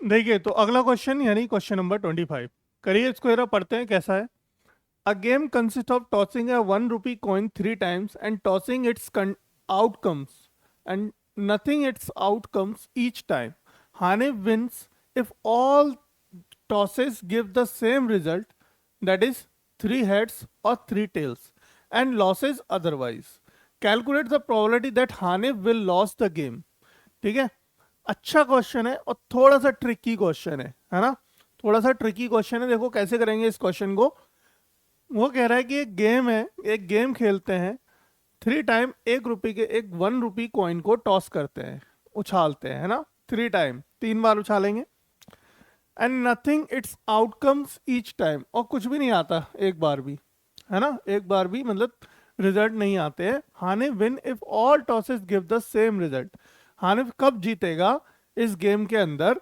देखिए तो अगला क्वेश्चन यानी क्वेश्चन नंबर 25। करिए इसको जरा पढ़ते हैं कैसा है। A game consist of tossing a 1 rupee coin 3 times and tossing its outcomes and nothing its outcomes each time. Hanif wins if all tosses give the same result, that is 3 heads or 3 tails, and losses otherwise. Calculate the probability that Hanif will lose the game. ठीक है, अच्छा question है और थोड़ा सा tricky question है ना। थोड़ा सा ट्रिकी क्वेश्चन है। देखो कैसे करेंगे इस क्वेश्चन को। वो कह रहा है कि एक गेम है, एक गेम खेलते हैं, 3 टाइम 1 रुपये के एक 1 रुपी कॉइन को टॉस करते हैं, उछालते हैं, है ना। 3 टाइम, 3 बार उछालेंगे। And nothing it's outcomes each time, और कुछ भी नहीं आता एक बार भी, है ना। एक बार भी मतलब रिजल्ट नहीं आते हैं। Hanif win if all tosses give the same result. Hanif कब जीतेगा इस गेम के अंदर,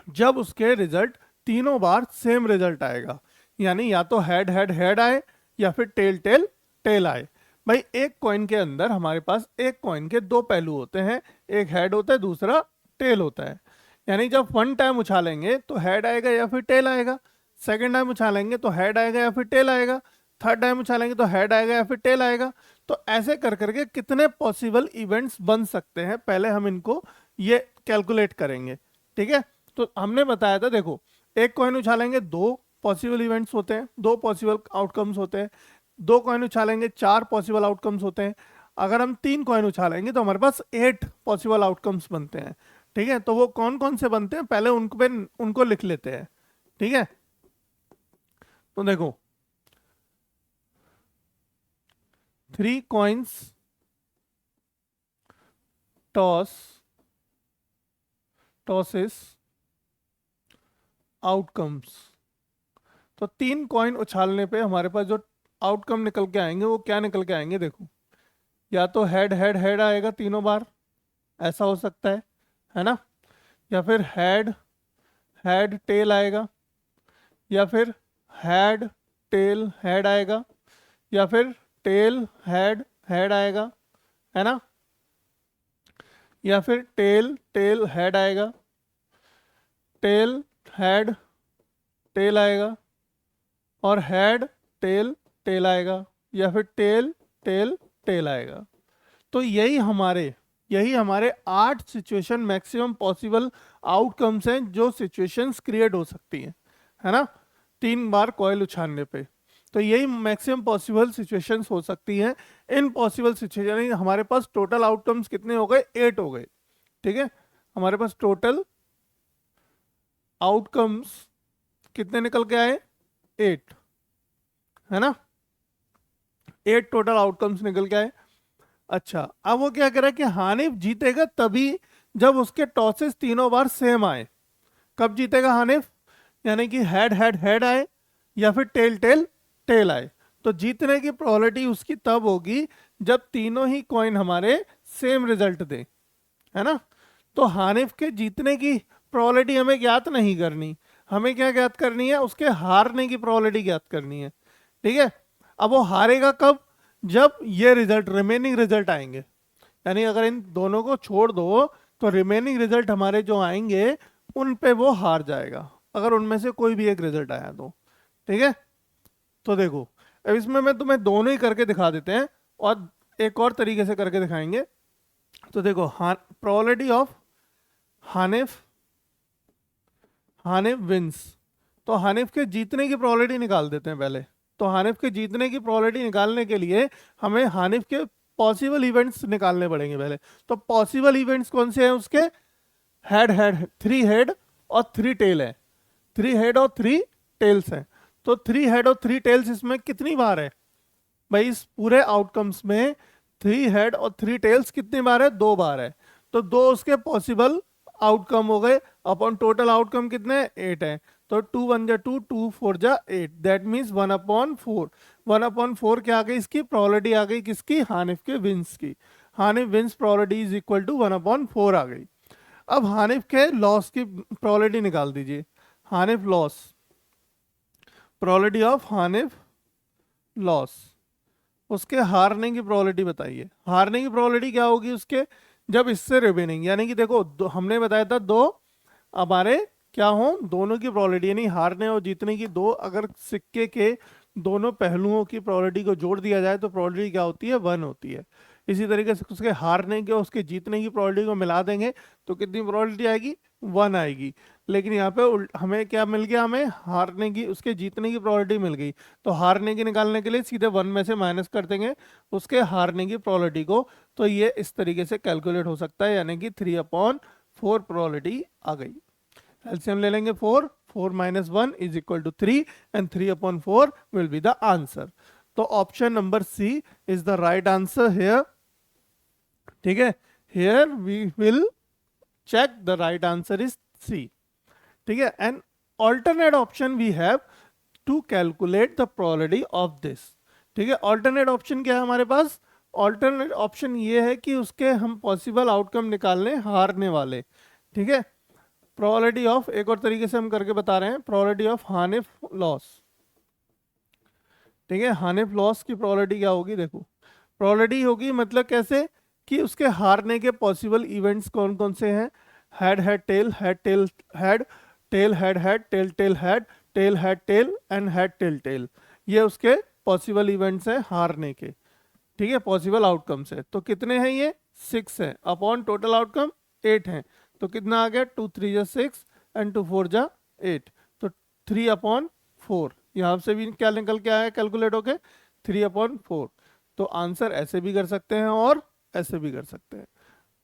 जब उसके रिजल्ट तीनों बार सेम रिजल्ट आएगा। यानी या तो हेड हेड हेड आए या फिर टेल टेल टेल आए। भाई एक कॉइन के अंदर हमारे पास एक कॉइन के दो पहलू होते हैं, एक हेड होता है दूसरा टेल होता है। यानी जब 1 टाइम उछालेंगे तो हेड आएगा या फिर टेल आएगा, सेकेंड टाइम उछालेंगे तो हेड आएगा या फिर टेल आएगा, थर्ड टाइम उछालेंगे तो हेड आएगा या फिर टेल आएगा। तो ऐसे कर करके कितने पॉसिबल इवेंट्स बन सकते हैं, पहले हम इनको ये कैलकुलेट करेंगे। ठीक है, तो हमने बताया था, देखो एक कॉइन उछालेंगे दो पॉसिबल इवेंट्स होते हैं, दो पॉसिबल आउटकम्स होते हैं। दो कॉइन उछालेंगे 4 पॉसिबल आउटकम्स होते हैं। अगर हम 3 कॉइन उछालेंगे तो हमारे पास 8 पॉसिबल आउटकम्स बनते हैं। ठीक है, तो वो कौन कौन से बनते हैं पहले उनको लिख लेते हैं। ठीक है, तो देखो 3 कॉइन्स टॉसेस आउटकम्स। तो 3 कॉइन उछालने पे हमारे पास जो आउटकम निकल के आएंगे वो क्या निकल के आएंगे, देखो या तो हेड हेड हेड आएगा तीनों बार, ऐसा हो सकता है ना। या फिर हेड हेड टेल आएगा, या फिर हेड टेल हेड आएगा, या फिर टेल हेड हेड आएगा, है ना। या फिर टेल टेल हेड आएगा, टेल हेड टेल आएगा, और हेड टेल टेल आएगा, या फिर टेल टेल टेल आएगा। तो यही हमारे 8 सिचुएशन मैक्सिमम पॉसिबल आउटकम्स हैं जो सिचुएशंस क्रिएट हो सकती हैं, है ना। 3 बार कॉइल उछालने पे तो यही मैक्सिमम पॉसिबल सिचुएशंस हो सकती हैं। इन पॉसिबल सिचुएशन हमारे पास टोटल आउटकम्स कितने हो गए, 8 हो गए। ठीक है, हमारे पास टोटल आउटकम्स कितने निकल के आए, 8, है ना। 8 टोटल आउटकम्स निकल के आए। अच्छा, अब वो क्या कह रहा है कि हानिफ जीतेगा तभी जब उसके टॉसेस तीनों बार सेम आए। कब जीतेगा हानिफ, यानी कि हेड हेड हेड आए या फिर टेल टेल टेल आए। तो जीतने की प्रोबेबिलिटी उसकी तब होगी जब तीनों ही कॉइन हमारे सेम रिजल्ट दें, है ना। तो हानिफ के जीतने की प्रोबेबिलिटी हमें ज्ञात नहीं करनी, हमें क्या ज्ञात करनी है, उसके हारने की प्रोबेबिलिटी ज्ञात करनी है। ठीक है, अब वो हारेगा कब, जब ये रिजल्ट रिमेनिंग रिजल्ट आएंगे। यानी अगर इन दोनों को छोड़ दो तो रिमेनिंग रिजल्ट हमारे जो आएंगे उन पे वो हार जाएगा, अगर उनमें से कोई भी एक रिजल्ट आया तो। ठीक है, तो देखो अब इसमें मैं तुम्हें दोनों ही करके दिखा देते हैं और एक और तरीके से करके दिखाएंगे। तो देखो probability of Hanif Hanif wins. तो हानिफ के जीतने की प्रोबेबिलिटी निकाल देते हैं पहले। तो हानिफ के जीतने की प्रोबेबिलिटी निकालने के लिए हमें हानिफ के पॉसिबल इवेंट्स निकालने पड़ेंगे पहले। तो पॉसिबल इवेंट्स कौन से हैं उसके, हेड हेड 3 हेड और 3 टेल है। 3 हेड और 3 टेल्स हैं। तो 3 हेड और 3 टेल्स इसमें कितनी बार है भाई, इस पूरे आउटकम्स में 3 हेड और 3 टेल्स कितनी बार है, 2 बार है। तो दो उसके पॉसिबल आउटकम हो गए, अपॉन टोटल आउटकम कितने हैं, 8 है। तो 2 1 जा 2, 2 4 जा 8, दैट मीन्स 1/4। 1/4 क्या आ गई, इसकी प्रोबेबिलिटी आ गई किसकी, हानिफ के विंस की। Hanif wins probability is equal to 1/4 आ गई। अब हानिफ के लॉस की प्रोबेबिलिटी निकाल दीजिए। Hanif loss, probability of Hanif loss, उसके हारने की प्रोबेबिलिटी बताइए। हारने की प्रोबेबिलिटी क्या होगी उसके, जब इससे रिमेनिंग, यानी कि देखो हमने बताया था दो हमारे क्या हो, दोनों की प्रोबेबिलिटी, यानी हारने और जीतने की दो, अगर सिक्के के दोनों पहलुओं की प्रोबेबिलिटी को जोड़ दिया जाए तो प्रोबेबिलिटी क्या होती है, 1 होती है। इसी तरीके से उसके हारने के और उसके जीतने की प्रोबेबिलिटी को मिला देंगे तो कितनी प्रोबेबिलिटी आएगी, 1 आएगी। लेकिन यहाँ पे हमें क्या मिल गया, हमें हारने की, उसके जीतने की प्रोबेबिलिटी मिल गई। तो हारने की निकालने के लिए सीधे 1 में से माइनस कर देंगे उसके हारने की प्रोबेबिलिटी को। तो ये इस तरीके से कैलकुलेट हो सकता है, यानी कि 3/4 प्रोबेबिलिटी आ गई। एलसीएम ले लेंगे 4, 4 minus 1 is equal to 3 and 3/4 will be the answer. तो option number C is the right answer here. ठीक है, here we will check the right answer is C. ठीक है, and alternate option we have to calculate the probability of this. ठीक है, alternate option क्या है हमारे पास, alternate option ये है कि उसके हम possible outcome निकाल लें हारने वाले। ठीक है, probability of, एक और तरीके से हम करके बता रहे हैं, probability of हानिफ लॉस। ठीक है, हानिफ लॉस की probability क्या होगी, देखो probability होगी मतलब कैसे, कि उसके हारने के पॉसिबल इवेंट्स कौन कौन से हैं, head head tail, head tail head, tail head head, tail tail head, tail head tail and head tail tail, ये उसके पॉसिबल इवेंट्स हैं हारने के। ठीक है, पॉसिबल आउटकम्स है। तो कितने हैं ये, 6 है, अपॉन टोटल आउटकम 8 हैं। तो कितना आ गया, 2 3 जा 6 एंड 2 4 जा 8, तो 3/4। यहाँ से भी क्या निकल के आया कैलकुलेट होके, 3/4। तो आंसर ऐसे भी कर सकते हैं और ऐसे भी कर सकते हैं।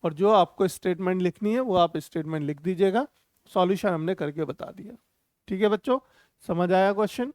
और जो आपको स्टेटमेंट लिखनी है वो आप स्टेटमेंट लिख दीजिएगा, सॉल्यूशन हमने करके बता दिया। ठीक है बच्चों, समझ आया क्वेश्चन।